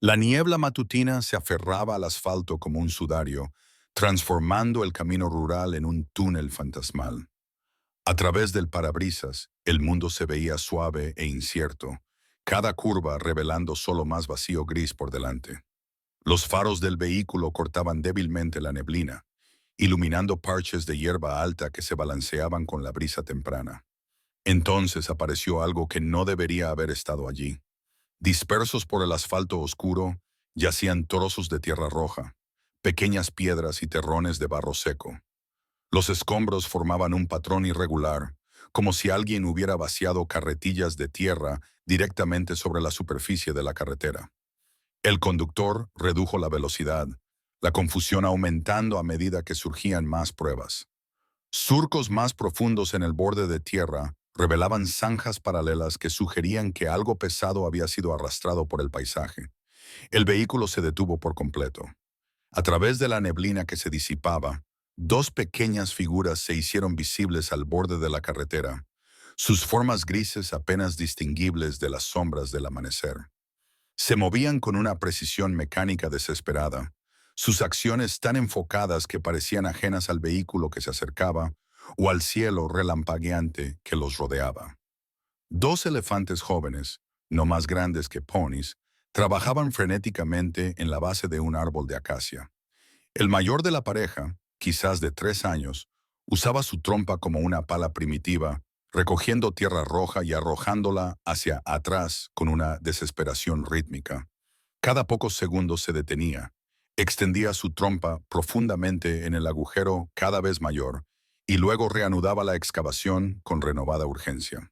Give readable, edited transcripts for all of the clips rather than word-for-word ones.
La niebla matutina se aferraba al asfalto como un sudario, transformando el camino rural en un túnel fantasmal. A través del parabrisas, el mundo se veía suave e incierto, cada curva revelando solo más vacío gris por delante. Los faros del vehículo cortaban débilmente la neblina, iluminando parches de hierba alta que se balanceaban con la brisa temprana. Entonces apareció algo que no debería haber estado allí. Dispersos por el asfalto oscuro, yacían trozos de tierra roja, pequeñas piedras y terrones de barro seco. Los escombros formaban un patrón irregular, como si alguien hubiera vaciado carretillas de tierra directamente sobre la superficie de la carretera. El conductor redujo la velocidad, la confusión aumentando a medida que surgían más pruebas. Surcos más profundos en el borde de tierra revelaban zanjas paralelas que sugerían que algo pesado había sido arrastrado por el paisaje. El vehículo se detuvo por completo. A través de la neblina que se disipaba, dos pequeñas figuras se hicieron visibles al borde de la carretera, sus formas grises apenas distinguibles de las sombras del amanecer. Se movían con una precisión mecánica desesperada, sus acciones tan enfocadas que parecían ajenas al vehículo que se acercaba o al cielo relampagueante que los rodeaba. Dos elefantes jóvenes, no más grandes que ponis, trabajaban frenéticamente en la base de un árbol de acacia. El mayor de la pareja, quizás de 3 años, usaba su trompa como una pala primitiva, recogiendo tierra roja y arrojándola hacia atrás con una desesperación rítmica. Cada pocos segundos se detenía, extendía su trompa profundamente en el agujero cada vez mayor y luego reanudaba la excavación con renovada urgencia.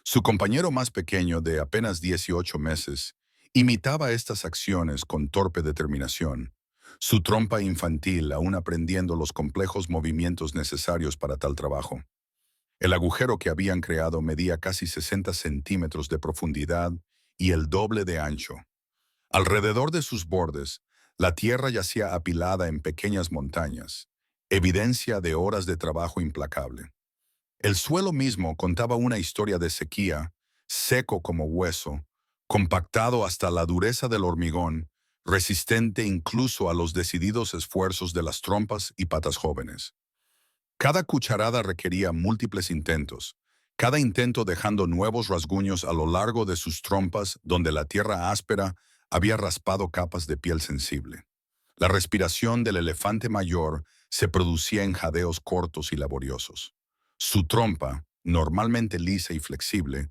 Su compañero más pequeño, de apenas 18 meses, imitaba estas acciones con torpe determinación, su trompa infantil aún aprendiendo los complejos movimientos necesarios para tal trabajo. El agujero que habían creado medía casi 60 centímetros de profundidad y el doble de ancho. Alrededor de sus bordes, la tierra yacía apilada en pequeñas montañas, evidencia de horas de trabajo implacable. El suelo mismo contaba una historia de sequía, seco como hueso, compactado hasta la dureza del hormigón, resistente incluso a los decididos esfuerzos de las trompas y patas jóvenes. Cada cucharada requería múltiples intentos, cada intento dejando nuevos rasguños a lo largo de sus trompas donde la tierra áspera había raspado capas de piel sensible. La respiración del elefante mayor se producía en jadeos cortos y laboriosos. Su trompa, normalmente lisa y flexible,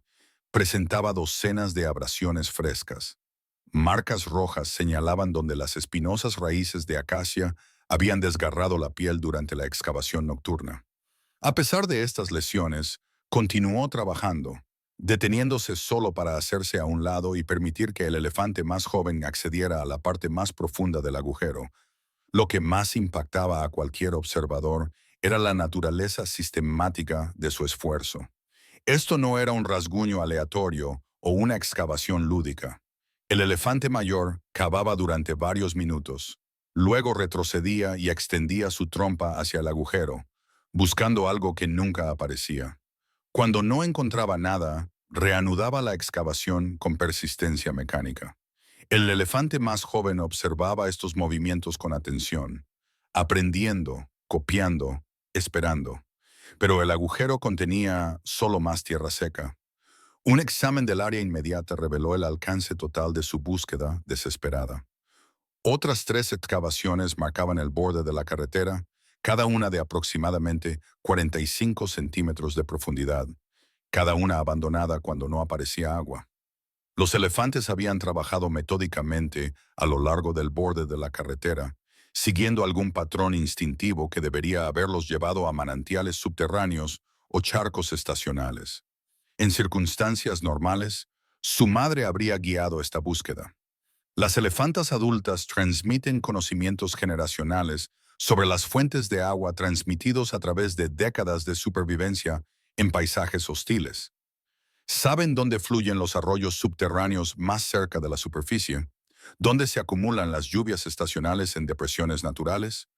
presentaba docenas de abrasiones frescas. Marcas rojas señalaban donde las espinosas raíces de acacia habían desgarrado la piel durante la excavación nocturna. A pesar de estas lesiones, continuó trabajando, deteniéndose solo para hacerse a un lado y permitir que el elefante más joven accediera a la parte más profunda del agujero. Lo que más impactaba a cualquier observador era la naturaleza sistemática de su esfuerzo. Esto no era un rasguño aleatorio o una excavación lúdica. El elefante mayor cavaba durante varios minutos, luego retrocedía y extendía su trompa hacia el agujero, buscando algo que nunca aparecía. Cuando no encontraba nada, reanudaba la excavación con persistencia mecánica. El elefante más joven observaba estos movimientos con atención, aprendiendo, copiando, esperando. Pero el agujero contenía solo más tierra seca. Un examen del área inmediata reveló el alcance total de su búsqueda desesperada. Otras 3 excavaciones marcaban el borde de la carretera, cada una de aproximadamente 45 centímetros de profundidad, cada una abandonada cuando no aparecía agua. Los elefantes habían trabajado metódicamente a lo largo del borde de la carretera, siguiendo algún patrón instintivo que debería haberlos llevado a manantiales subterráneos o charcos estacionales. En circunstancias normales, su madre habría guiado esta búsqueda. Las elefantas adultas transmiten conocimientos generacionales sobre las fuentes de agua transmitidos a través de décadas de supervivencia en paisajes hostiles. Saben dónde fluyen los arroyos subterráneos más cerca de la superficie, dónde se acumulan las lluvias estacionales en depresiones naturales,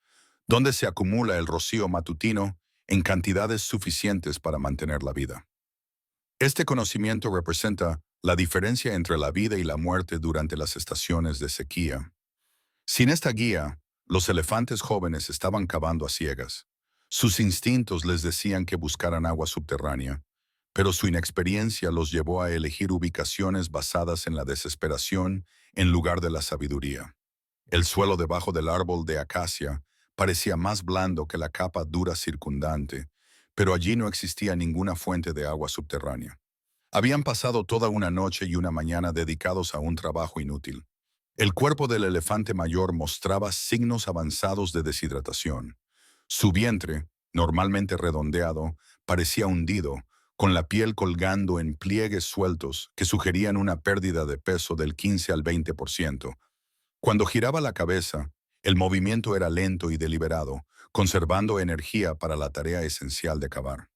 dónde se acumula el rocío matutino en cantidades suficientes para mantener la vida. Este conocimiento representa la diferencia entre la vida y la muerte durante las estaciones de sequía. Sin esta guía, los elefantes jóvenes estaban cavando a ciegas. Sus instintos les decían que buscaran agua subterránea, pero su inexperiencia los llevó a elegir ubicaciones basadas en la desesperación en lugar de la sabiduría. El suelo debajo del árbol de acacia parecía más blando que la capa dura circundante, pero allí no existía ninguna fuente de agua subterránea. Habían pasado toda una noche y una mañana dedicados a un trabajo inútil. El cuerpo del elefante mayor mostraba signos avanzados de deshidratación. Su vientre, normalmente redondeado, parecía hundido, con la piel colgando en pliegues sueltos que sugerían una pérdida de peso del 15 al 20%. Cuando giraba la cabeza, el movimiento era lento y deliberado, conservando energía para la tarea esencial de cavar.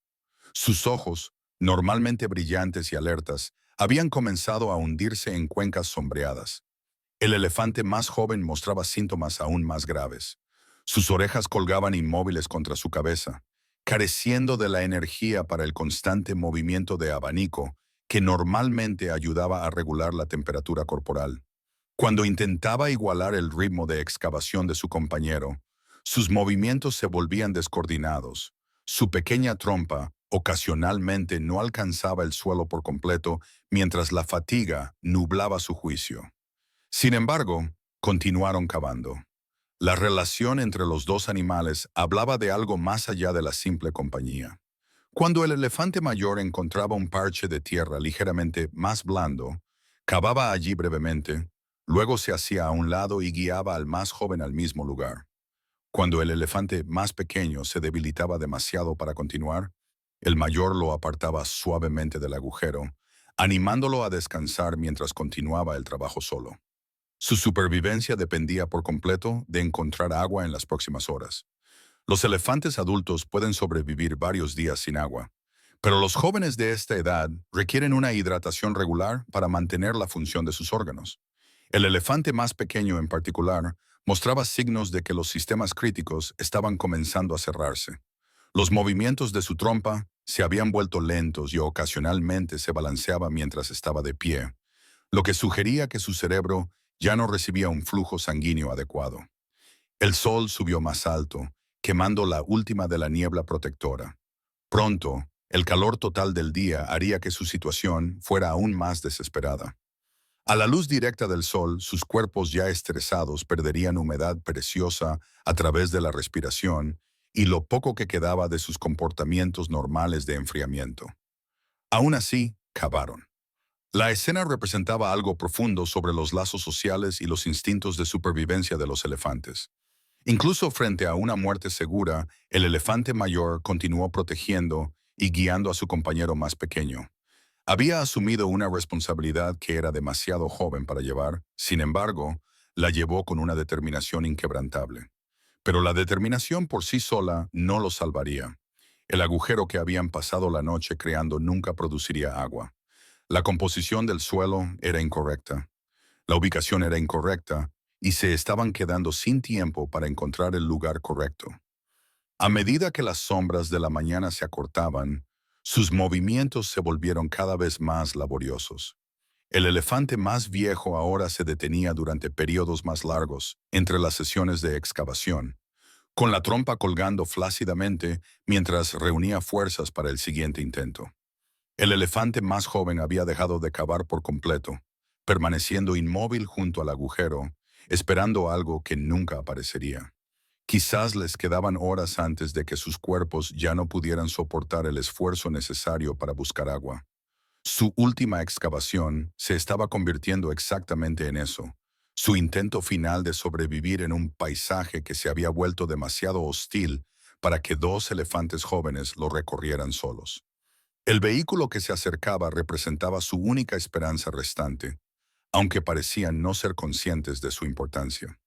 Sus ojos, normalmente brillantes y alertas, habían comenzado a hundirse en cuencas sombreadas. El elefante más joven mostraba síntomas aún más graves. Sus orejas colgaban inmóviles contra su cabeza, careciendo de la energía para el constante movimiento de abanico que normalmente ayudaba a regular la temperatura corporal. Cuando intentaba igualar el ritmo de excavación de su compañero, sus movimientos se volvían descoordinados. Su pequeña trompa ocasionalmente no alcanzaba el suelo por completo mientras la fatiga nublaba su juicio. Sin embargo, continuaron cavando. La relación entre los dos animales hablaba de algo más allá de la simple compañía. Cuando el elefante mayor encontraba un parche de tierra ligeramente más blando, cavaba allí brevemente, luego se hacía a un lado y guiaba al más joven al mismo lugar. Cuando el elefante más pequeño se debilitaba demasiado para continuar, el mayor lo apartaba suavemente del agujero, animándolo a descansar mientras continuaba el trabajo solo. Su supervivencia dependía por completo de encontrar agua en las próximas horas. Los elefantes adultos pueden sobrevivir varios días sin agua, pero los jóvenes de esta edad requieren una hidratación regular para mantener la función de sus órganos. El elefante más pequeño en particular mostraba signos de que los sistemas críticos estaban comenzando a cerrarse. Los movimientos de su trompa se habían vuelto lentos y ocasionalmente se balanceaba mientras estaba de pie, lo que sugería que su cerebro ya no recibía un flujo sanguíneo adecuado. El sol subió más alto, quemando la última de la niebla protectora. Pronto, el calor total del día haría que su situación fuera aún más desesperada. A la luz directa del sol, sus cuerpos ya estresados perderían humedad preciosa a través de la respiración y lo poco que quedaba de sus comportamientos normales de enfriamiento. Aún así, cavaron. La escena representaba algo profundo sobre los lazos sociales y los instintos de supervivencia de los elefantes. Incluso frente a una muerte segura, el elefante mayor continuó protegiendo y guiando a su compañero más pequeño. Había asumido una responsabilidad que era demasiado joven para llevar, sin embargo, la llevó con una determinación inquebrantable. Pero la determinación por sí sola no lo salvaría. El agujero que habían pasado la noche creando nunca produciría agua. La composición del suelo era incorrecta, la ubicación era incorrecta y se estaban quedando sin tiempo para encontrar el lugar correcto. A medida que las sombras de la mañana se acortaban, sus movimientos se volvieron cada vez más laboriosos. El elefante más viejo ahora se detenía durante periodos más largos entre las sesiones de excavación, con la trompa colgando flácidamente mientras reunía fuerzas para el siguiente intento. El elefante más joven había dejado de cavar por completo, permaneciendo inmóvil junto al agujero, esperando algo que nunca aparecería. Quizás les quedaban horas antes de que sus cuerpos ya no pudieran soportar el esfuerzo necesario para buscar agua. Su última excavación se estaba convirtiendo exactamente en eso, su intento final de sobrevivir en un paisaje que se había vuelto demasiado hostil para que dos elefantes jóvenes lo recorrieran solos. El vehículo que se acercaba representaba su única esperanza restante, aunque parecían no ser conscientes de su importancia.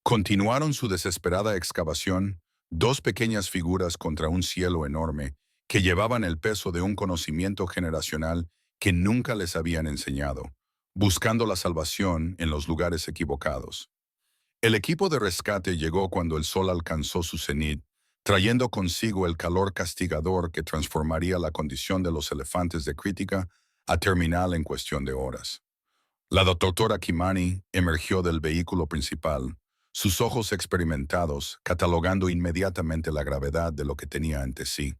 Continuaron su desesperada excavación, dos pequeñas figuras contra un cielo enorme que llevaban el peso de un conocimiento generacional que nunca les habían enseñado, buscando la salvación en los lugares equivocados. El equipo de rescate llegó cuando el sol alcanzó su cenit, trayendo consigo el calor castigador que transformaría la condición de los elefantes de crítica a terminal en cuestión de horas. La doctora Kimani emergió del vehículo principal, sus ojos experimentados, catalogando inmediatamente la gravedad de lo que tenía ante sí.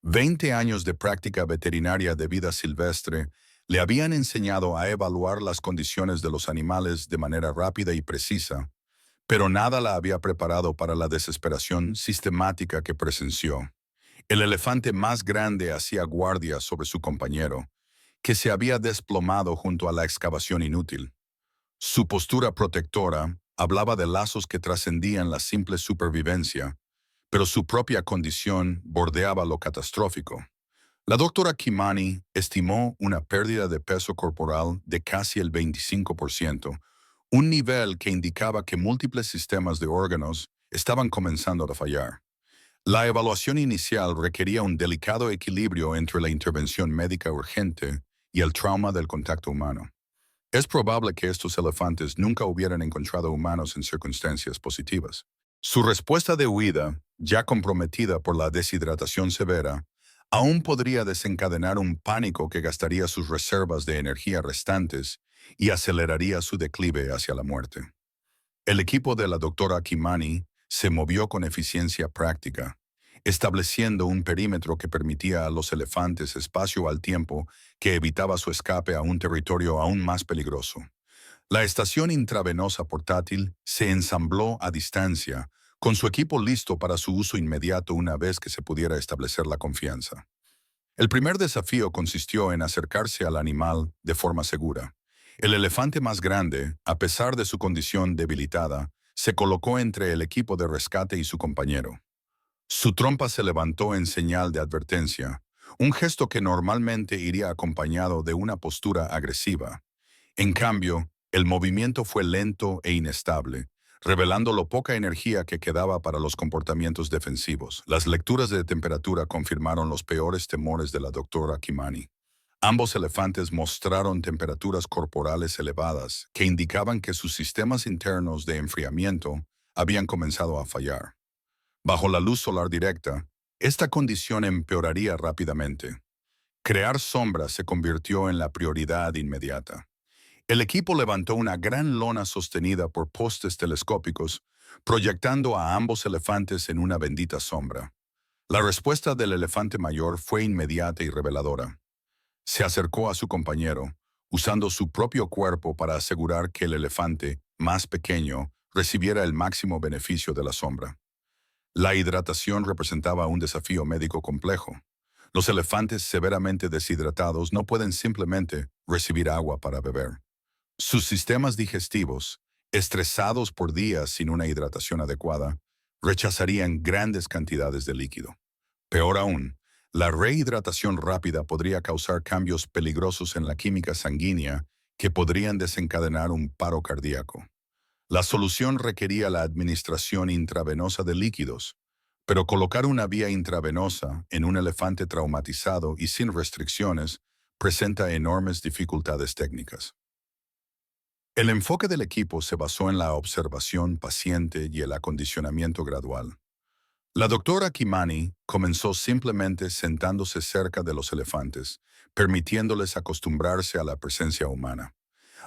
20 años de práctica veterinaria de vida silvestre le habían enseñado a evaluar las condiciones de los animales de manera rápida y precisa, pero nada la había preparado para la desesperación sistemática que presenció. El elefante más grande hacía guardia sobre su compañero, que se había desplomado junto a la excavación inútil. Su postura protectora hablaba de lazos que trascendían la simple supervivencia, pero su propia condición bordeaba lo catastrófico. La doctora Kimani estimó una pérdida de peso corporal de casi el 25%, un nivel que indicaba que múltiples sistemas de órganos estaban comenzando a fallar. La evaluación inicial requería un delicado equilibrio entre la intervención médica urgente y el trauma del contacto humano. Es probable que estos elefantes nunca hubieran encontrado humanos en circunstancias positivas. Su respuesta de huida, ya comprometida por la deshidratación severa, aún podría desencadenar un pánico que gastaría sus reservas de energía restantes y aceleraría su declive hacia la muerte. El equipo de la doctora Kimani se movió con eficiencia práctica, estableciendo un perímetro que permitía a los elefantes espacio al tiempo que evitaba su escape a un territorio aún más peligroso. La estación intravenosa portátil se ensambló a distancia, con su equipo listo para su uso inmediato una vez que se pudiera establecer la confianza. El primer desafío consistió en acercarse al animal de forma segura. El elefante más grande, a pesar de su condición debilitada, se colocó entre el equipo de rescate y su compañero. Su trompa se levantó en señal de advertencia, un gesto que normalmente iría acompañado de una postura agresiva. En cambio, el movimiento fue lento e inestable, revelando lo poca energía que quedaba para los comportamientos defensivos. Las lecturas de temperatura confirmaron los peores temores de la doctora Kimani. Ambos elefantes mostraron temperaturas corporales elevadas que indicaban que sus sistemas internos de enfriamiento habían comenzado a fallar. Bajo la luz solar directa, esta condición empeoraría rápidamente. Crear sombra se convirtió en la prioridad inmediata. El equipo levantó una gran lona sostenida por postes telescópicos, proyectando a ambos elefantes en una bendita sombra. La respuesta del elefante mayor fue inmediata y reveladora. Se acercó a su compañero, usando su propio cuerpo para asegurar que el elefante, más pequeño, recibiera el máximo beneficio de la sombra. La hidratación representaba un desafío médico complejo. Los elefantes severamente deshidratados no pueden simplemente recibir agua para beber. Sus sistemas digestivos, estresados por días sin una hidratación adecuada, rechazarían grandes cantidades de líquido. Peor aún, la rehidratación rápida podría causar cambios peligrosos en la química sanguínea que podrían desencadenar un paro cardíaco. La solución requería la administración intravenosa de líquidos, pero colocar una vía intravenosa en un elefante traumatizado y sin restricciones presenta enormes dificultades técnicas. El enfoque del equipo se basó en la observación paciente y el acondicionamiento gradual. La doctora Kimani comenzó simplemente sentándose cerca de los elefantes, permitiéndoles acostumbrarse a la presencia humana.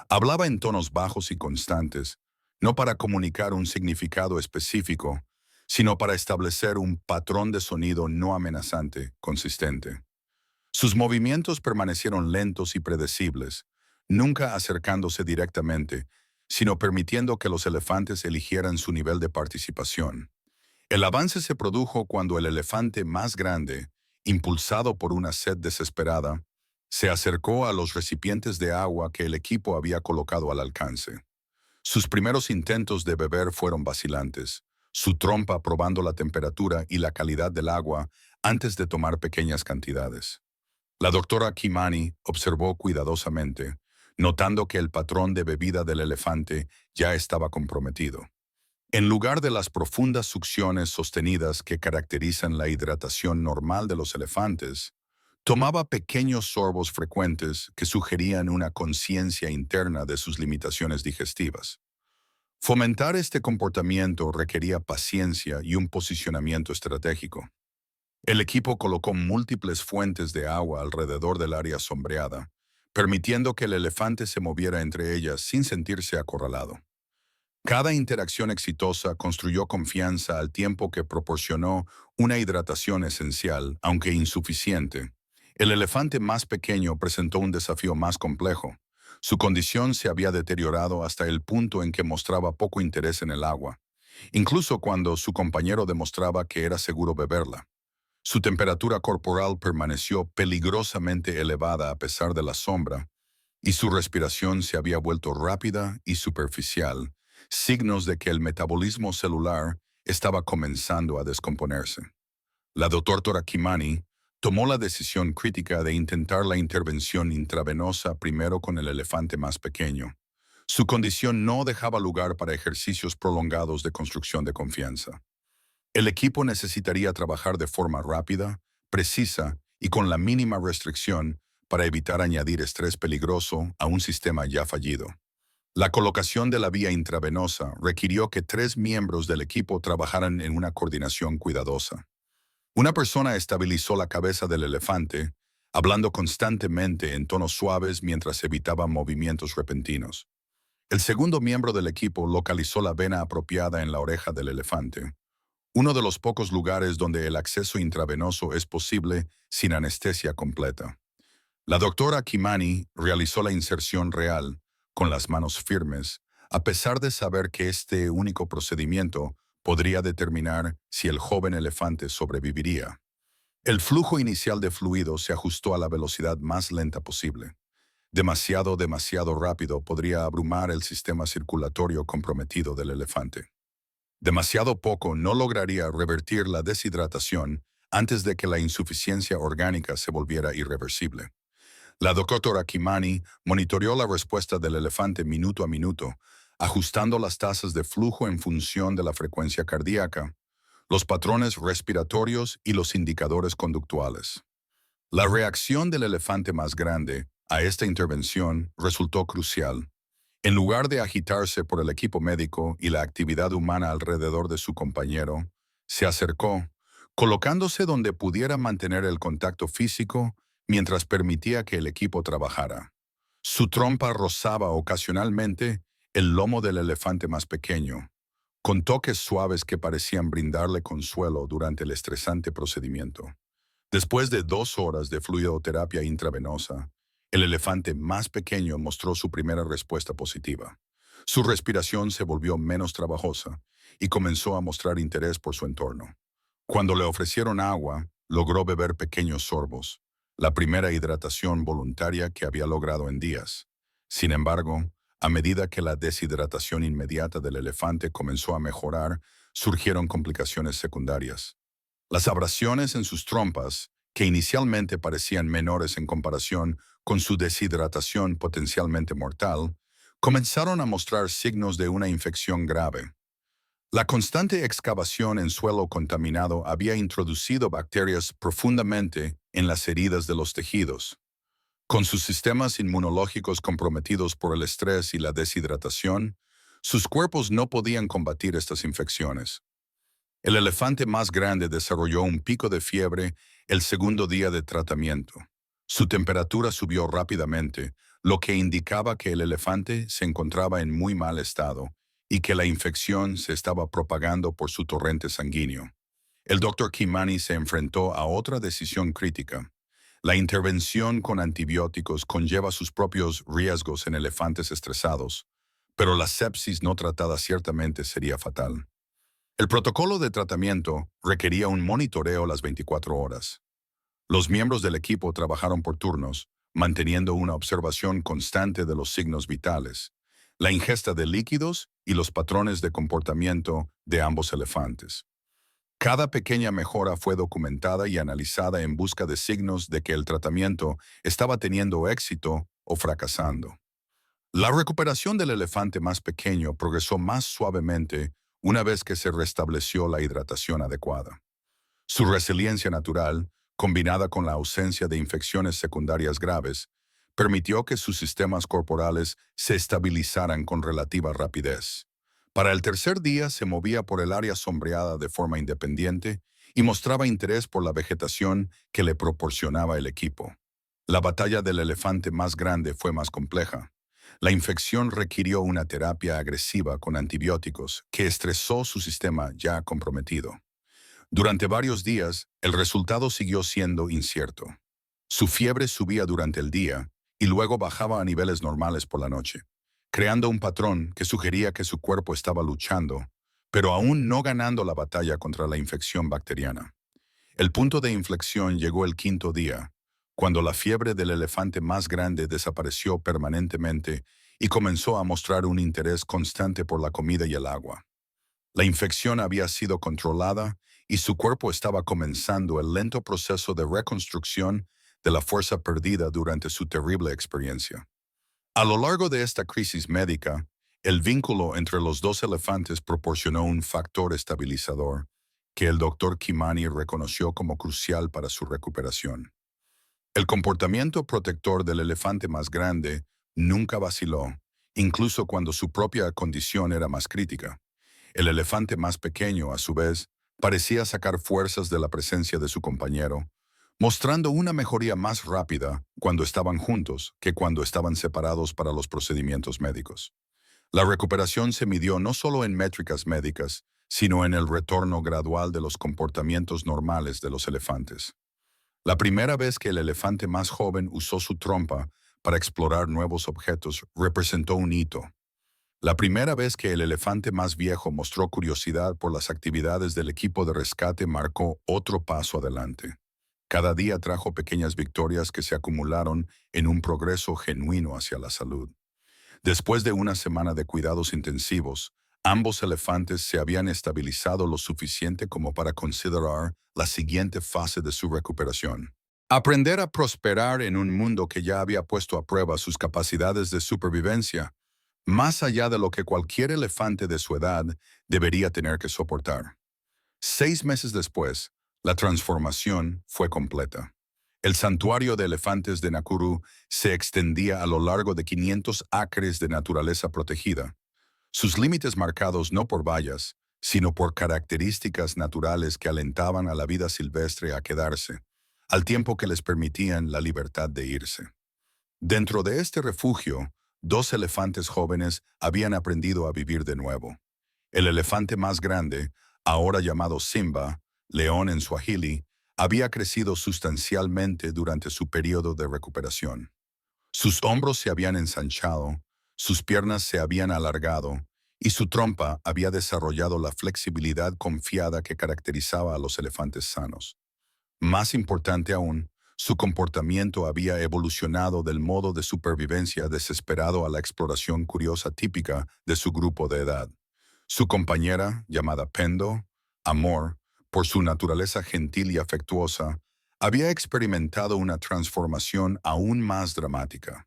Hablaba en tonos bajos y constantes, no para comunicar un significado específico, sino para establecer un patrón de sonido no amenazante, consistente. Sus movimientos permanecieron lentos y predecibles, nunca acercándose directamente, sino permitiendo que los elefantes eligieran su nivel de participación. El avance se produjo cuando el elefante más grande, impulsado por una sed desesperada, se acercó a los recipientes de agua que el equipo había colocado al alcance. Sus primeros intentos de beber fueron vacilantes, su trompa probando la temperatura y la calidad del agua antes de tomar pequeñas cantidades. La doctora Kimani observó cuidadosamente, notando que el patrón de bebida del elefante ya estaba comprometido. En lugar de las profundas succiones sostenidas que caracterizan la hidratación normal de los elefantes, tomaba pequeños sorbos frecuentes que sugerían una conciencia interna de sus limitaciones digestivas. Fomentar este comportamiento requería paciencia y un posicionamiento estratégico. El equipo colocó múltiples fuentes de agua alrededor del área sombreada, permitiendo que el elefante se moviera entre ellas sin sentirse acorralado. Cada interacción exitosa construyó confianza al tiempo que proporcionó una hidratación esencial, aunque insuficiente. El elefante más pequeño presentó un desafío más complejo. Su condición se había deteriorado hasta el punto en que mostraba poco interés en el agua, incluso cuando su compañero demostraba que era seguro beberla. Su temperatura corporal permaneció peligrosamente elevada a pesar de la sombra, y su respiración se había vuelto rápida y superficial, signos de que el metabolismo celular estaba comenzando a descomponerse. La doctora Kimani tomó la decisión crítica de intentar la intervención intravenosa primero con el elefante más pequeño. Su condición no dejaba lugar para ejercicios prolongados de construcción de confianza. El equipo necesitaría trabajar de forma rápida, precisa y con la mínima restricción para evitar añadir estrés peligroso a un sistema ya fallido. La colocación de la vía intravenosa requirió que 3 miembros del equipo trabajaran en una coordinación cuidadosa. Una persona estabilizó la cabeza del elefante, hablando constantemente en tonos suaves mientras evitaba movimientos repentinos. El segundo miembro del equipo localizó la vena apropiada en la oreja del elefante, uno de los pocos lugares donde el acceso intravenoso es posible sin anestesia completa. La doctora Kimani realizó la inserción real, con las manos firmes, a pesar de saber que este único procedimiento podría determinar si el joven elefante sobreviviría. El flujo inicial de fluido se ajustó a la velocidad más lenta posible. Demasiado rápido podría abrumar el sistema circulatorio comprometido del elefante. Demasiado poco no lograría revertir la deshidratación antes de que la insuficiencia orgánica se volviera irreversible. La doctora Kimani monitoreó la respuesta del elefante minuto a minuto, ajustando las tasas de flujo en función de la frecuencia cardíaca, los patrones respiratorios y los indicadores conductuales. La reacción del elefante más grande a esta intervención resultó crucial. En lugar de agitarse por el equipo médico y la actividad humana alrededor de su compañero, se acercó, colocándose donde pudiera mantener el contacto físico mientras permitía que el equipo trabajara. Su trompa rozaba ocasionalmente el lomo del elefante más pequeño, con toques suaves que parecían brindarle consuelo durante el estresante procedimiento. Después de 2 horas de fluidoterapia intravenosa, el elefante más pequeño mostró su primera respuesta positiva. Su respiración se volvió menos trabajosa y comenzó a mostrar interés por su entorno. Cuando le ofrecieron agua, logró beber pequeños sorbos, la primera hidratación voluntaria que había logrado en días. Sin embargo, a medida que la deshidratación inmediata del elefante comenzó a mejorar, surgieron complicaciones secundarias. Las abrasiones en sus trompas, que inicialmente parecían menores en comparación con su deshidratación potencialmente mortal, comenzaron a mostrar signos de una infección grave. La constante excavación en suelo contaminado había introducido bacterias profundamente en las heridas de los tejidos. Con sus sistemas inmunológicos comprometidos por el estrés y la deshidratación, sus cuerpos no podían combatir estas infecciones. El elefante más grande desarrolló un pico de fiebre el segundo día de tratamiento. Su temperatura subió rápidamente, lo que indicaba que el elefante se encontraba en muy mal estado y que la infección se estaba propagando por su torrente sanguíneo. El doctor Kimani se enfrentó a otra decisión crítica. La intervención con antibióticos conlleva sus propios riesgos en elefantes estresados, pero la sepsis no tratada ciertamente sería fatal. El protocolo de tratamiento requería un monitoreo las 24 horas. Los miembros del equipo trabajaron por turnos, manteniendo una observación constante de los signos vitales, la ingesta de líquidos y los patrones de comportamiento de ambos elefantes. Cada pequeña mejora fue documentada y analizada en busca de signos de que el tratamiento estaba teniendo éxito o fracasando. La recuperación del elefante más pequeño progresó más suavemente una vez que se restableció la hidratación adecuada. Su resiliencia natural, combinada con la ausencia de infecciones secundarias graves, permitió que sus sistemas corporales se estabilizaran con relativa rapidez. Para el tercer día se movía por el área sombreada de forma independiente y mostraba interés por la vegetación que le proporcionaba el equipo. La batalla del elefante más grande fue más compleja. La infección requirió una terapia agresiva con antibióticos que estresó su sistema ya comprometido. Durante varios días, el resultado siguió siendo incierto. Su fiebre subía durante el día y luego bajaba a niveles normales por la noche, creando un patrón que sugería que su cuerpo estaba luchando, pero aún no ganando la batalla contra la infección bacteriana. El punto de inflexión llegó el quinto día, cuando la fiebre del elefante más grande desapareció permanentemente y comenzó a mostrar un interés constante por la comida y el agua. La infección había sido controlada y su cuerpo estaba comenzando el lento proceso de reconstrucción de la fuerza perdida durante su terrible experiencia. A lo largo de esta crisis médica, el vínculo entre los dos elefantes proporcionó un factor estabilizador que el doctor Kimani reconoció como crucial para su recuperación. El comportamiento protector del elefante más grande nunca vaciló, incluso cuando su propia condición era más crítica. El elefante más pequeño, a su vez, parecía sacar fuerzas de la presencia de su compañero, mostrando una mejoría más rápida cuando estaban juntos que cuando estaban separados para los procedimientos médicos. La recuperación se midió no solo en métricas médicas, sino en el retorno gradual de los comportamientos normales de los elefantes. La primera vez que el elefante más joven usó su trompa para explorar nuevos objetos representó un hito. La primera vez que el elefante más viejo mostró curiosidad por las actividades del equipo de rescate marcó otro paso adelante. Cada día trajo pequeñas victorias que se acumularon en un progreso genuino hacia la salud. Después de una semana de cuidados intensivos, ambos elefantes se habían estabilizado lo suficiente como para considerar la siguiente fase de su recuperación. Aprender a prosperar en un mundo que ya había puesto a prueba sus capacidades de supervivencia, más allá de lo que cualquier elefante de su edad debería tener que soportar. 6 meses después, la transformación fue completa. El santuario de elefantes de Nakuru se extendía a lo largo de 500 acres de naturaleza protegida, sus límites marcados no por vallas, sino por características naturales que alentaban a la vida silvestre a quedarse, al tiempo que les permitían la libertad de irse. Dentro de este refugio, dos elefantes jóvenes habían aprendido a vivir de nuevo. El elefante más grande, ahora llamado Simba, león en Swahili, había crecido sustancialmente durante su periodo de recuperación. Sus hombros se habían ensanchado, sus piernas se habían alargado y su trompa había desarrollado la flexibilidad confiada que caracterizaba a los elefantes sanos. Más importante aún, su comportamiento había evolucionado del modo de supervivencia desesperado a la exploración curiosa típica de su grupo de edad. Su compañera, llamada Pendo, Amor, por su naturaleza gentil y afectuosa, había experimentado una transformación aún más dramática.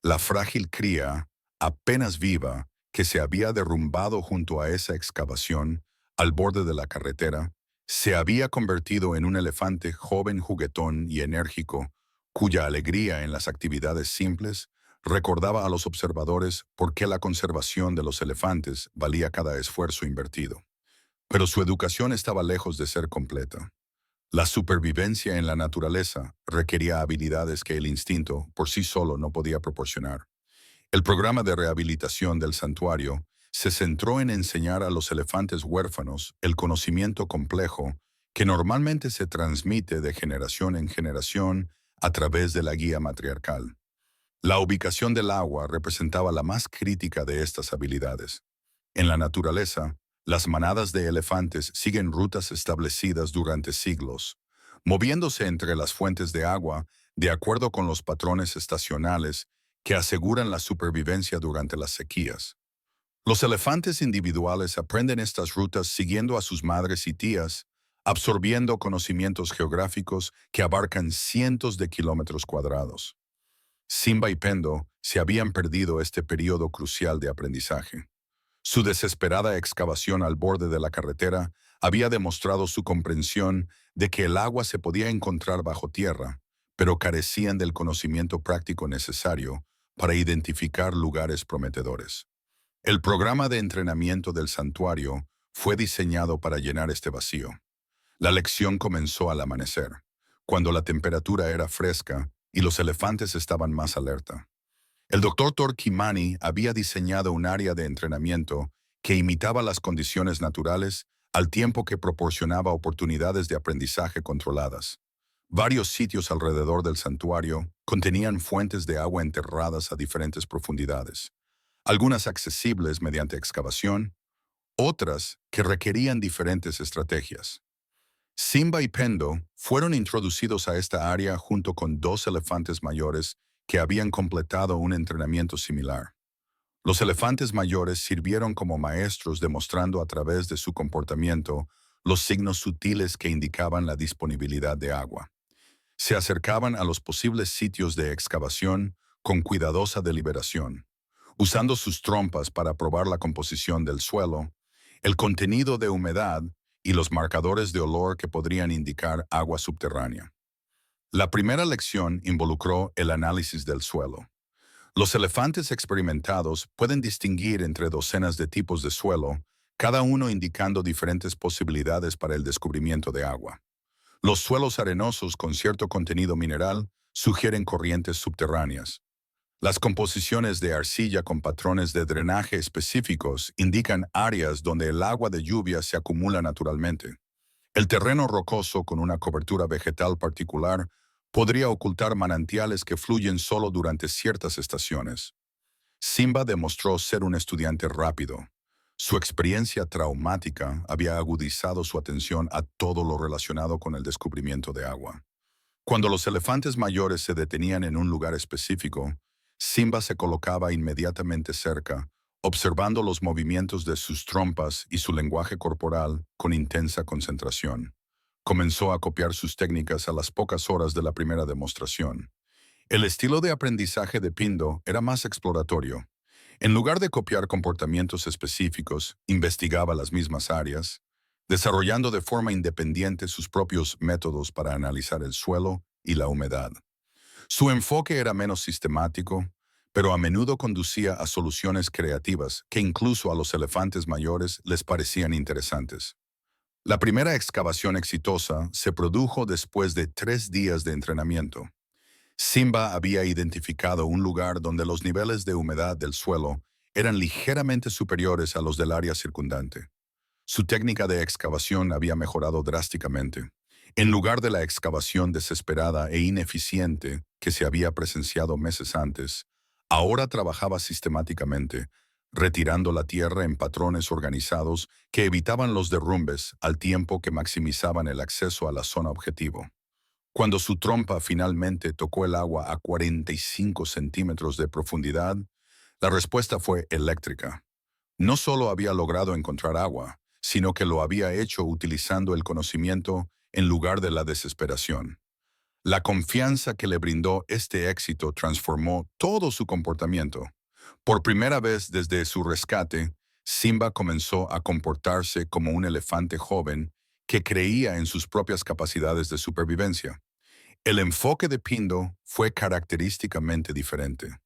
La frágil cría, apenas viva, que se había derrumbado junto a esa excavación, al borde de la carretera, se había convertido en un elefante joven, juguetón y enérgico, cuya alegría en las actividades simples recordaba a los observadores por qué la conservación de los elefantes valía cada esfuerzo invertido. Pero su educación estaba lejos de ser completa. La supervivencia en la naturaleza requería habilidades que el instinto por sí solo no podía proporcionar. El programa de rehabilitación del santuario se centró en enseñar a los elefantes huérfanos el conocimiento complejo que normalmente se transmite de generación en generación a través de la guía matriarcal. La ubicación del agua representaba la más crítica de estas habilidades. En la naturaleza, las manadas de elefantes siguen rutas establecidas durante siglos, moviéndose entre las fuentes de agua de acuerdo con los patrones estacionales que aseguran la supervivencia durante las sequías. Los elefantes individuales aprenden estas rutas siguiendo a sus madres y tías, absorbiendo conocimientos geográficos que abarcan cientos de kilómetros cuadrados. Simba y Pendo se habían perdido este periodo crucial de aprendizaje. Su desesperada excavación al borde de la carretera había demostrado su comprensión de que el agua se podía encontrar bajo tierra, pero carecían del conocimiento práctico necesario para identificar lugares prometedores. El programa de entrenamiento del santuario fue diseñado para llenar este vacío. La lección comenzó al amanecer. Cuando la temperatura era fresca, y los elefantes estaban más alerta. El doctor Torquemani había diseñado un área de entrenamiento que imitaba las condiciones naturales al tiempo que proporcionaba oportunidades de aprendizaje controladas. Varios sitios alrededor del santuario contenían fuentes de agua enterradas a diferentes profundidades, algunas accesibles mediante excavación, otras que requerían diferentes estrategias. Simba y Pendo fueron introducidos a esta área junto con dos elefantes mayores que habían completado un entrenamiento similar. Los elefantes mayores sirvieron como maestros demostrando a través de su comportamiento los signos sutiles que indicaban la disponibilidad de agua. Se acercaban a los posibles sitios de excavación con cuidadosa deliberación, usando sus trompas para probar la composición del suelo, el contenido de humedad y los marcadores de olor que podrían indicar agua subterránea. La primera lección involucró el análisis del suelo. Los elefantes experimentados pueden distinguir entre docenas de tipos de suelo, cada uno indicando diferentes posibilidades para el descubrimiento de agua. Los suelos arenosos con cierto contenido mineral sugieren corrientes subterráneas. Las composiciones de arcilla con patrones de drenaje específicos indican áreas donde el agua de lluvia se acumula naturalmente. El terreno rocoso con una cobertura vegetal particular podría ocultar manantiales que fluyen solo durante ciertas estaciones. Simba demostró ser un estudiante rápido. Su experiencia traumática había agudizado su atención a todo lo relacionado con el descubrimiento de agua. Cuando los elefantes mayores se detenían en un lugar específico, Simba se colocaba inmediatamente cerca, observando los movimientos de sus trompas y su lenguaje corporal con intensa concentración. Comenzó a copiar sus técnicas a las pocas horas de la primera demostración. El estilo de aprendizaje de Pindo era más exploratorio. En lugar de copiar comportamientos específicos, investigaba las mismas áreas, desarrollando de forma independiente sus propios métodos para analizar el suelo y la humedad. Su enfoque era menos sistemático, pero a menudo conducía a soluciones creativas que incluso a los elefantes mayores les parecían interesantes. La primera excavación exitosa se produjo después de 3 días de entrenamiento. Simba había identificado un lugar donde los niveles de humedad del suelo eran ligeramente superiores a los del área circundante. Su técnica de excavación había mejorado drásticamente. En lugar de la excavación desesperada e ineficiente que se había presenciado meses antes, ahora trabajaba sistemáticamente, retirando la tierra en patrones organizados que evitaban los derrumbes al tiempo que maximizaban el acceso a la zona objetivo. Cuando su trompa finalmente tocó el agua a 45 centímetros de profundidad, la respuesta fue eléctrica. No solo había logrado encontrar agua, sino que lo había hecho utilizando el conocimiento en lugar de la desesperación. La confianza que le brindó este éxito transformó todo su comportamiento. Por primera vez desde su rescate, Simba comenzó a comportarse como un elefante joven que creía en sus propias capacidades de supervivencia. El enfoque de Pindo fue característicamente diferente.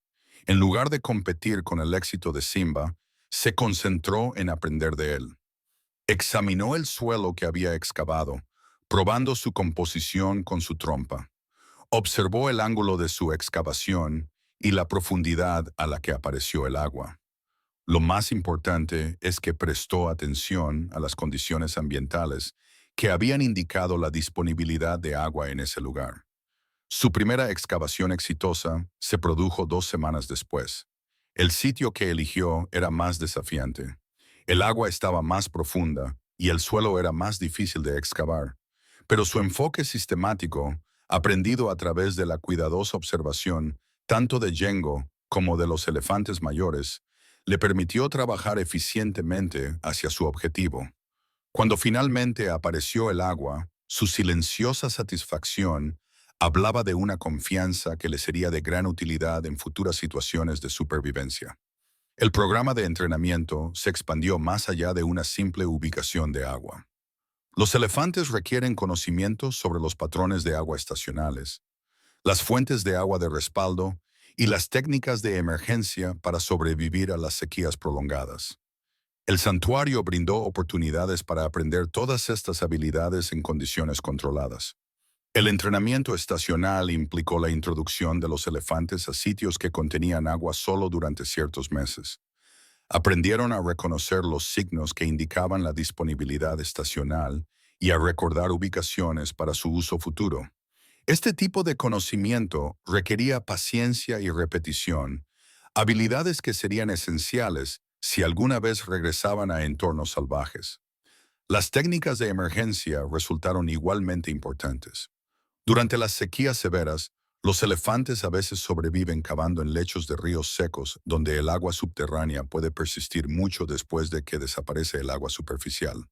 En lugar de competir con el éxito de Simba, se concentró en aprender de él. Examinó el suelo que había excavado, probando su composición con su trompa. Observó el ángulo de su excavación y la profundidad a la que apareció el agua. Lo más importante es que prestó atención a las condiciones ambientales que habían indicado la disponibilidad de agua en ese lugar. Su primera excavación exitosa se produjo 2 semanas después. El sitio que eligió era más desafiante. El agua estaba más profunda y el suelo era más difícil de excavar. Pero su enfoque sistemático, aprendido a través de la cuidadosa observación tanto de Django como de los elefantes mayores, le permitió trabajar eficientemente hacia su objetivo. Cuando finalmente apareció el agua, su silenciosa satisfacción hablaba de una confianza que le sería de gran utilidad en futuras situaciones de supervivencia. El programa de entrenamiento se expandió más allá de una simple ubicación de agua. Los elefantes requieren conocimientos sobre los patrones de agua estacionales, las fuentes de agua de respaldo y las técnicas de emergencia para sobrevivir a las sequías prolongadas. El santuario brindó oportunidades para aprender todas estas habilidades en condiciones controladas. El entrenamiento estacional implicó la introducción de los elefantes a sitios que contenían agua solo durante ciertos meses. Aprendieron a reconocer los signos que indicaban la disponibilidad estacional y a recordar ubicaciones para su uso futuro. Este tipo de conocimiento requería paciencia y repetición, habilidades que serían esenciales si alguna vez regresaban a entornos salvajes. Las técnicas de emergencia resultaron igualmente importantes. Durante las sequías severas, los elefantes a veces sobreviven cavando en lechos de ríos secos donde el agua subterránea puede persistir mucho después de que desaparece el agua superficial.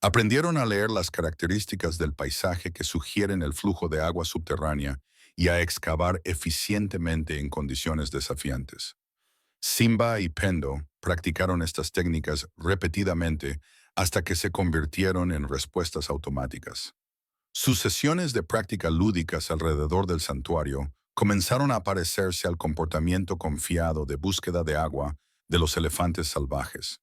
Aprendieron a leer las características del paisaje que sugieren el flujo de agua subterránea y a excavar eficientemente en condiciones desafiantes. Simba y Pendo practicaron estas técnicas repetidamente hasta que se convirtieron en respuestas automáticas. Sus sesiones de práctica lúdicas alrededor del santuario comenzaron a parecerse al comportamiento confiado de búsqueda de agua de los elefantes salvajes.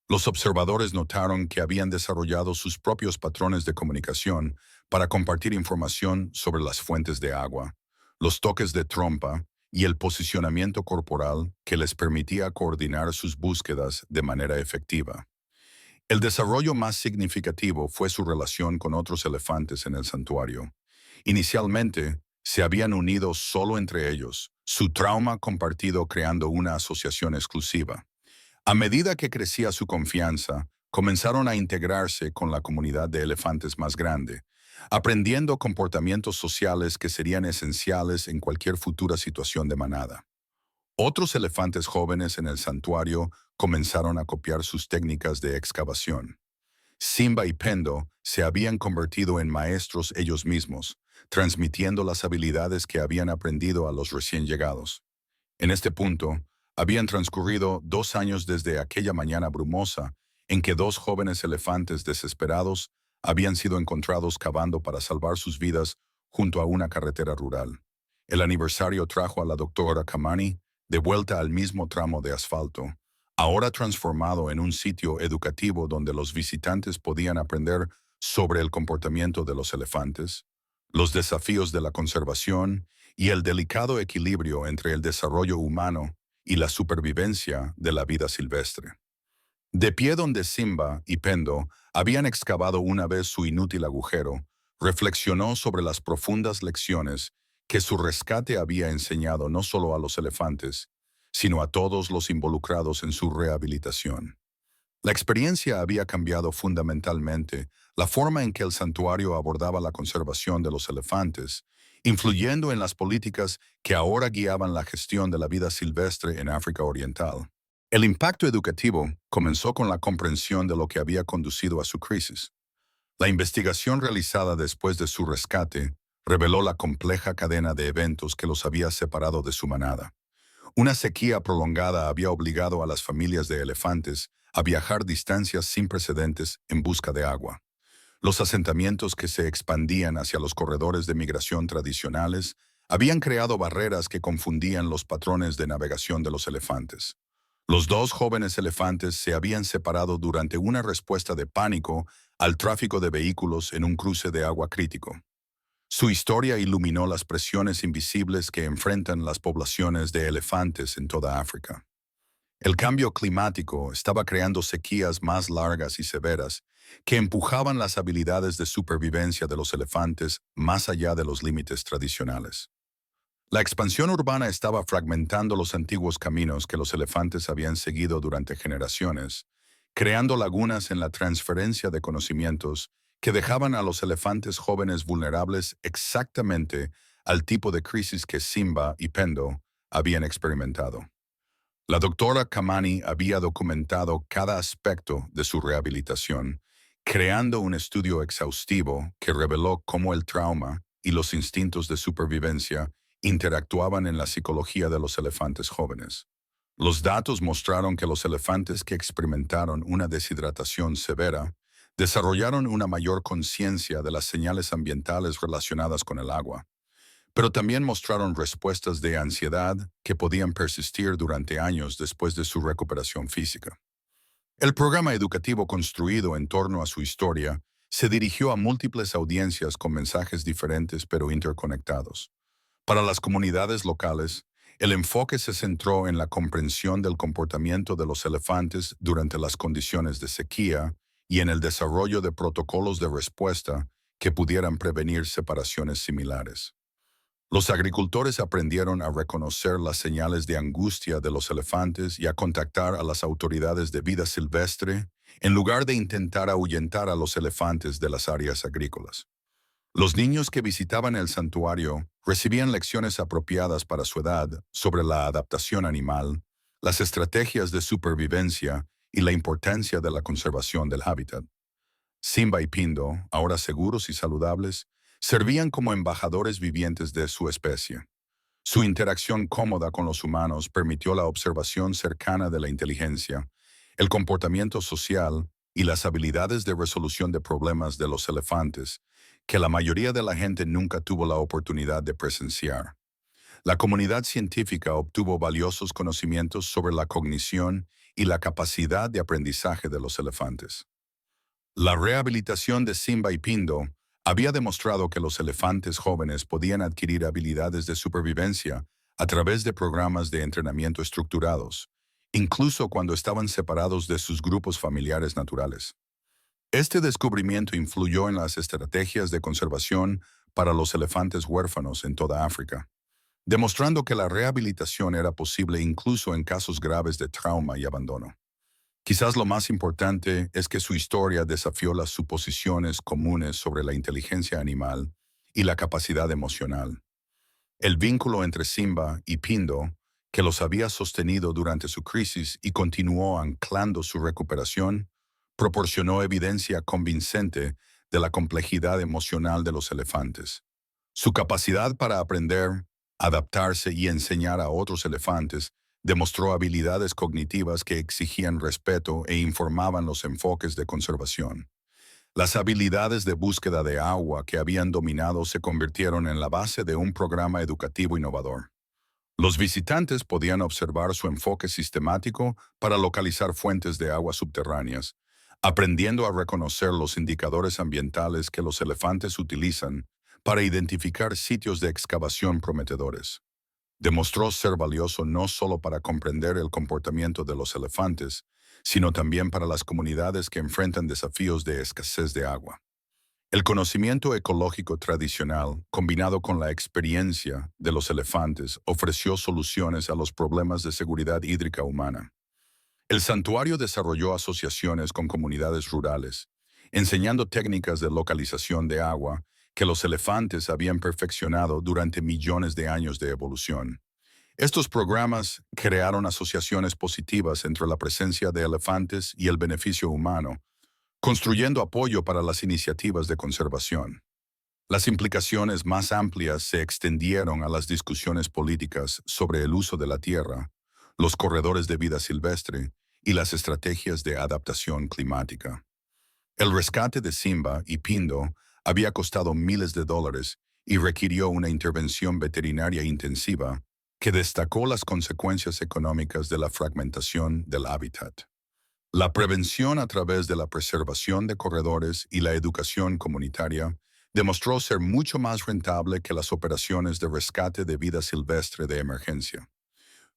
Los observadores notaron que habían desarrollado sus propios patrones de comunicación para compartir información sobre las fuentes de agua, los toques de trompa y el posicionamiento corporal que les permitía coordinar sus búsquedas de manera efectiva. El desarrollo más significativo fue su relación con otros elefantes en el santuario. Inicialmente, se habían unido solo entre ellos, su trauma compartido creando una asociación exclusiva. A medida que crecía su confianza, comenzaron a integrarse con la comunidad de elefantes más grande, aprendiendo comportamientos sociales que serían esenciales en cualquier futura situación de manada. Otros elefantes jóvenes en el santuario comenzaron a copiar sus técnicas de excavación. Simba y Pendo se habían convertido en maestros ellos mismos, transmitiendo las habilidades que habían aprendido a los recién llegados. En este punto, habían transcurrido 2 años desde aquella mañana brumosa en que dos jóvenes elefantes desesperados habían sido encontrados cavando para salvar sus vidas junto a una carretera rural. El aniversario trajo a la doctora Kamani de vuelta al mismo tramo de asfalto, ahora transformado en un sitio educativo donde los visitantes podían aprender sobre el comportamiento de los elefantes, los desafíos de la conservación y el delicado equilibrio entre el desarrollo humano y la supervivencia de la vida silvestre. De pie donde Simba y Pendo habían excavado una vez su inútil agujero, reflexionó sobre las profundas lecciones que su rescate había enseñado no solo a los elefantes, sino a todos los involucrados en su rehabilitación. La experiencia había cambiado fundamentalmente la forma en que el santuario abordaba la conservación de los elefantes, influyendo en las políticas que ahora guiaban la gestión de la vida silvestre en África Oriental. El impacto educativo comenzó con la comprensión de lo que había conducido a su crisis. La investigación realizada después de su rescate reveló la compleja cadena de eventos que los había separado de su manada. Una sequía prolongada había obligado a las familias de elefantes a viajar distancias sin precedentes en busca de agua. Los asentamientos que se expandían hacia los corredores de migración tradicionales habían creado barreras que confundían los patrones de navegación de los elefantes. Los dos jóvenes elefantes se habían separado durante una respuesta de pánico al tráfico de vehículos en un cruce de agua crítico. Su historia iluminó las presiones invisibles que enfrentan las poblaciones de elefantes en toda África. El cambio climático estaba creando sequías más largas y severas que empujaban las habilidades de supervivencia de los elefantes más allá de los límites tradicionales. La expansión urbana estaba fragmentando los antiguos caminos que los elefantes habían seguido durante generaciones, creando lagunas en la transferencia de conocimientos que dejaban a los elefantes jóvenes vulnerables exactamente al tipo de crisis que Simba y Pendo habían experimentado. La doctora Kamani había documentado cada aspecto de su rehabilitación, creando un estudio exhaustivo que reveló cómo el trauma y los instintos de supervivencia interactuaban en la psicología de los elefantes jóvenes. Los datos mostraron que los elefantes que experimentaron una deshidratación severa desarrollaron una mayor conciencia de las señales ambientales relacionadas con el agua, pero también mostraron respuestas de ansiedad que podían persistir durante años después de su recuperación física. El programa educativo construido en torno a su historia se dirigió a múltiples audiencias con mensajes diferentes pero interconectados. Para las comunidades locales, el enfoque se centró en la comprensión del comportamiento de los elefantes durante las condiciones de sequía y en el desarrollo de protocolos de respuesta que pudieran prevenir separaciones similares. Los agricultores aprendieron a reconocer las señales de angustia de los elefantes y a contactar a las autoridades de vida silvestre en lugar de intentar ahuyentar a los elefantes de las áreas agrícolas. Los niños que visitaban el santuario recibían lecciones apropiadas para su edad sobre la adaptación animal, las estrategias de supervivencia y la importancia de la conservación del hábitat. Simba y Pindo, ahora seguros y saludables, servían como embajadores vivientes de su especie. Su interacción cómoda con los humanos permitió la observación cercana de la inteligencia, el comportamiento social y las habilidades de resolución de problemas de los elefantes, que la mayoría de la gente nunca tuvo la oportunidad de presenciar. La comunidad científica obtuvo valiosos conocimientos sobre la cognición y la capacidad de aprendizaje de los elefantes. La rehabilitación de Simba y Pindo había demostrado que los elefantes jóvenes podían adquirir habilidades de supervivencia a través de programas de entrenamiento estructurados, incluso cuando estaban separados de sus grupos familiares naturales. Este descubrimiento influyó en las estrategias de conservación para los elefantes huérfanos en toda África, demostrando que la rehabilitación era posible incluso en casos graves de trauma y abandono. Quizás lo más importante es que su historia desafió las suposiciones comunes sobre la inteligencia animal y la capacidad emocional. El vínculo entre Simba y Pindo, que los había sostenido durante su crisis y continuó anclando su recuperación, proporcionó evidencia convincente de la complejidad emocional de los elefantes. Su capacidad para aprender, adaptarse y enseñar a otros elefantes demostró habilidades cognitivas que exigían respeto e informaban los enfoques de conservación. Las habilidades de búsqueda de agua que habían dominado se convirtieron en la base de un programa educativo innovador. Los visitantes podían observar su enfoque sistemático para localizar fuentes de agua subterráneas, aprendiendo a reconocer los indicadores ambientales que los elefantes utilizan para identificar sitios de excavación prometedores. Demostró ser valioso no solo para comprender el comportamiento de los elefantes, sino también para las comunidades que enfrentan desafíos de escasez de agua. El conocimiento ecológico tradicional, combinado con la experiencia de los elefantes, ofreció soluciones a los problemas de seguridad hídrica humana. El santuario desarrolló asociaciones con comunidades rurales, enseñando técnicas de localización de agua que los elefantes habían perfeccionado durante millones de años de evolución. Estos programas crearon asociaciones positivas entre la presencia de elefantes y el beneficio humano, construyendo apoyo para las iniciativas de conservación. Las implicaciones más amplias se extendieron a las discusiones políticas sobre el uso de la tierra, los corredores de vida silvestre y las estrategias de adaptación climática. El rescate de Simba y Pindo había costado miles de dólares y requirió una intervención veterinaria intensiva que destacó las consecuencias económicas de la fragmentación del hábitat. La prevención a través de la preservación de corredores y la educación comunitaria demostró ser mucho más rentable que las operaciones de rescate de vida silvestre de emergencia.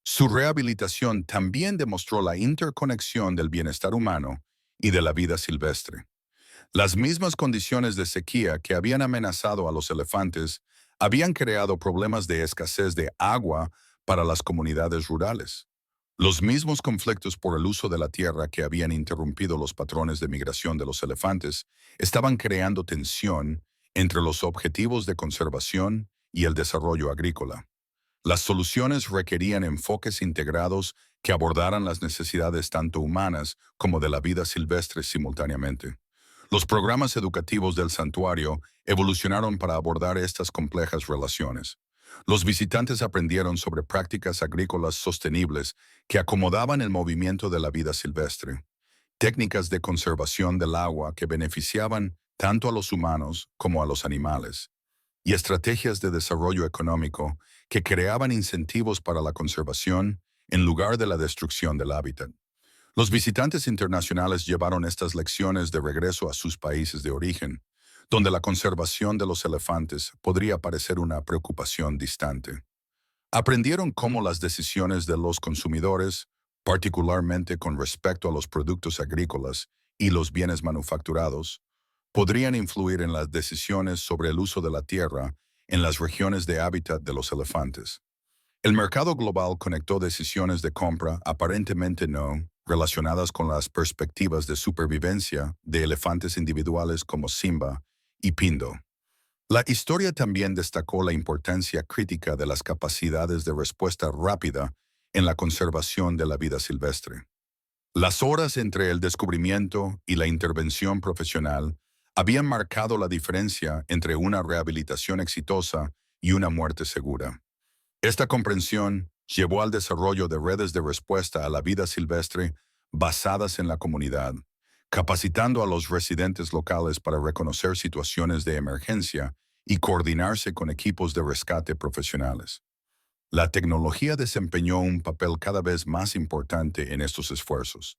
Su rehabilitación también demostró la interconexión del bienestar humano y de la vida silvestre. Las mismas condiciones de sequía que habían amenazado a los elefantes habían creado problemas de escasez de agua para las comunidades rurales. Los mismos conflictos por el uso de la tierra que habían interrumpido los patrones de migración de los elefantes estaban creando tensión entre los objetivos de conservación y el desarrollo agrícola. Las soluciones requerían enfoques integrados que abordaran las necesidades tanto humanas como de la vida silvestre simultáneamente. Los programas educativos del santuario evolucionaron para abordar estas complejas relaciones. Los visitantes aprendieron sobre prácticas agrícolas sostenibles que acomodaban el movimiento de la vida silvestre, técnicas de conservación del agua que beneficiaban tanto a los humanos como a los animales, y estrategias de desarrollo económico que creaban incentivos para la conservación en lugar de la destrucción del hábitat. Los visitantes internacionales llevaron estas lecciones de regreso a sus países de origen, donde la conservación de los elefantes podría parecer una preocupación distante. Aprendieron cómo las decisiones de los consumidores, particularmente con respecto a los productos agrícolas y los bienes manufacturados, podrían influir en las decisiones sobre el uso de la tierra en las regiones de hábitat de los elefantes. El mercado global conectó decisiones de compra aparentemente no relacionadas con las perspectivas de supervivencia de elefantes individuales como Simba y Pindo. La historia también destacó la importancia crítica de las capacidades de respuesta rápida en la conservación de la vida silvestre. Las horas entre el descubrimiento y la intervención profesional habían marcado la diferencia entre una rehabilitación exitosa y una muerte segura. Esta comprensión llevó al desarrollo de redes de respuesta a la vida silvestre basadas en la comunidad, capacitando a los residentes locales para reconocer situaciones de emergencia y coordinarse con equipos de rescate profesionales. La tecnología desempeñó un papel cada vez más importante en estos esfuerzos.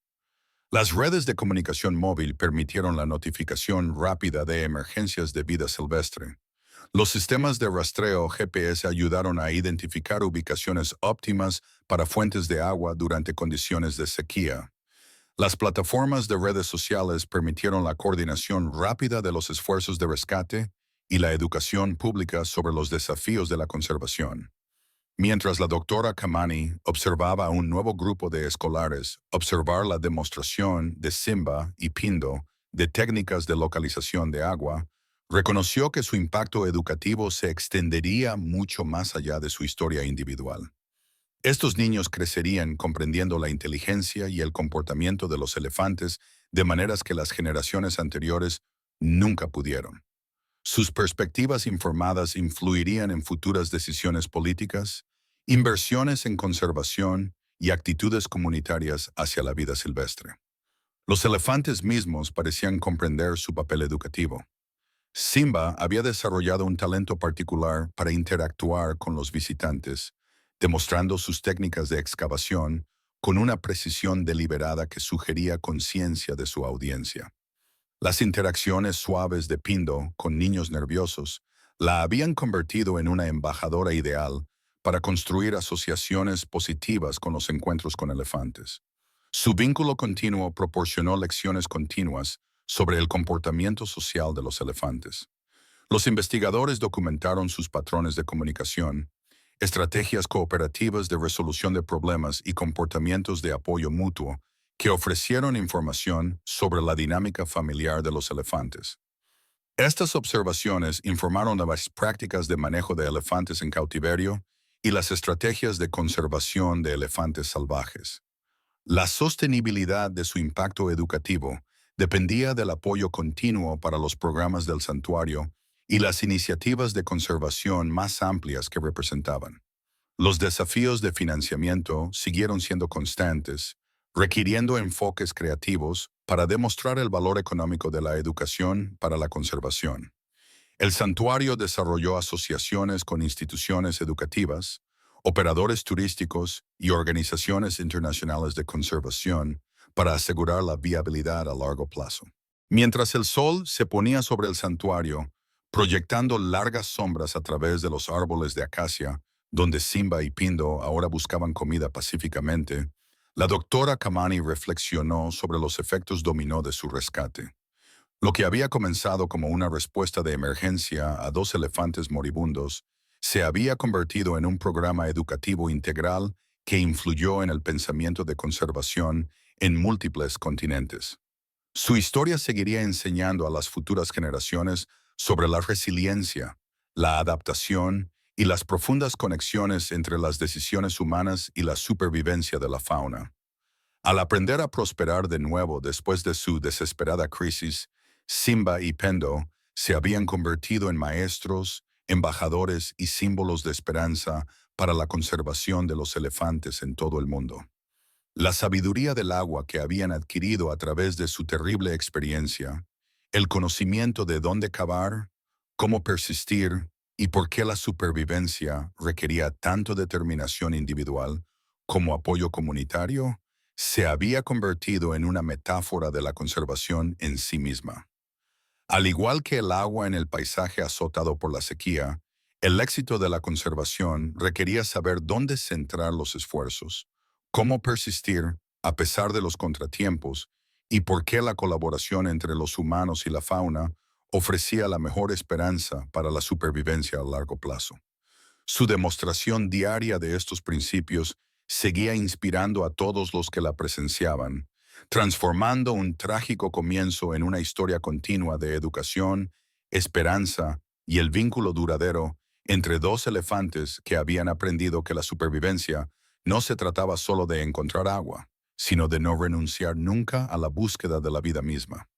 Las redes de comunicación móvil permitieron la notificación rápida de emergencias de vida silvestre. Los sistemas de rastreo GPS ayudaron a identificar ubicaciones óptimas para fuentes de agua durante condiciones de sequía. Las plataformas de redes sociales permitieron la coordinación rápida de los esfuerzos de rescate y la educación pública sobre los desafíos de la conservación. Mientras la doctora Kamani observaba a un nuevo grupo de escolares observar la demostración de Simba y Pindo de técnicas de localización de agua, reconoció que su impacto educativo se extendería mucho más allá de su historia individual. Estos niños crecerían comprendiendo la inteligencia y el comportamiento de los elefantes de maneras que las generaciones anteriores nunca pudieron. Sus perspectivas informadas influirían en futuras decisiones políticas, inversiones en conservación y actitudes comunitarias hacia la vida silvestre. Los elefantes mismos parecían comprender su papel educativo. Simba había desarrollado un talento particular para interactuar con los visitantes, demostrando sus técnicas de excavación con una precisión deliberada que sugería conciencia de su audiencia. Las interacciones suaves de Pindo con niños nerviosos la habían convertido en una embajadora ideal para construir asociaciones positivas con los encuentros con elefantes. Su vínculo continuo proporcionó lecciones continuas sobre el comportamiento social de los elefantes. Los investigadores documentaron sus patrones de comunicación, estrategias cooperativas de resolución de problemas y comportamientos de apoyo mutuo que ofrecieron información sobre la dinámica familiar de los elefantes. Estas observaciones informaron de las prácticas de manejo de elefantes en cautiverio y las estrategias de conservación de elefantes salvajes. La sostenibilidad de su impacto educativo dependía del apoyo continuo para los programas del santuario y las iniciativas de conservación más amplias que representaban. Los desafíos de financiamiento siguieron siendo constantes, requiriendo enfoques creativos para demostrar el valor económico de la educación para la conservación. El santuario desarrolló asociaciones con instituciones educativas, operadores turísticos y organizaciones internacionales de conservación para asegurar la viabilidad a largo plazo. Mientras el sol se ponía sobre el santuario, proyectando largas sombras a través de los árboles de acacia, donde Simba y Pindo ahora buscaban comida pacíficamente, la doctora Kamani reflexionó sobre los efectos dominó de su rescate. Lo que había comenzado como una respuesta de emergencia a dos elefantes moribundos se había convertido en un programa educativo integral que influyó en el pensamiento de conservación en múltiples continentes. Su historia seguiría enseñando a las futuras generaciones sobre la resiliencia, la adaptación y las profundas conexiones entre las decisiones humanas y la supervivencia de la fauna. Al aprender a prosperar de nuevo después de su desesperada crisis, Simba y Pendo se habían convertido en maestros, embajadores y símbolos de esperanza para la conservación de los elefantes en todo el mundo. La sabiduría del agua que habían adquirido a través de su terrible experiencia, el conocimiento de dónde cavar, cómo persistir y por qué la supervivencia requería tanto determinación individual como apoyo comunitario, se había convertido en una metáfora de la conservación en sí misma. Al igual que el agua en el paisaje azotado por la sequía, el éxito de la conservación requería saber dónde centrar los esfuerzos, cómo persistir a pesar de los contratiempos y por qué la colaboración entre los humanos y la fauna ofrecía la mejor esperanza para la supervivencia a largo plazo. Su demostración diaria de estos principios seguía inspirando a todos los que la presenciaban, transformando un trágico comienzo en una historia continua de educación, esperanza y el vínculo duradero entre dos elefantes que habían aprendido que la supervivencia no se trataba solo de encontrar agua, sino de no renunciar nunca a la búsqueda de la vida misma.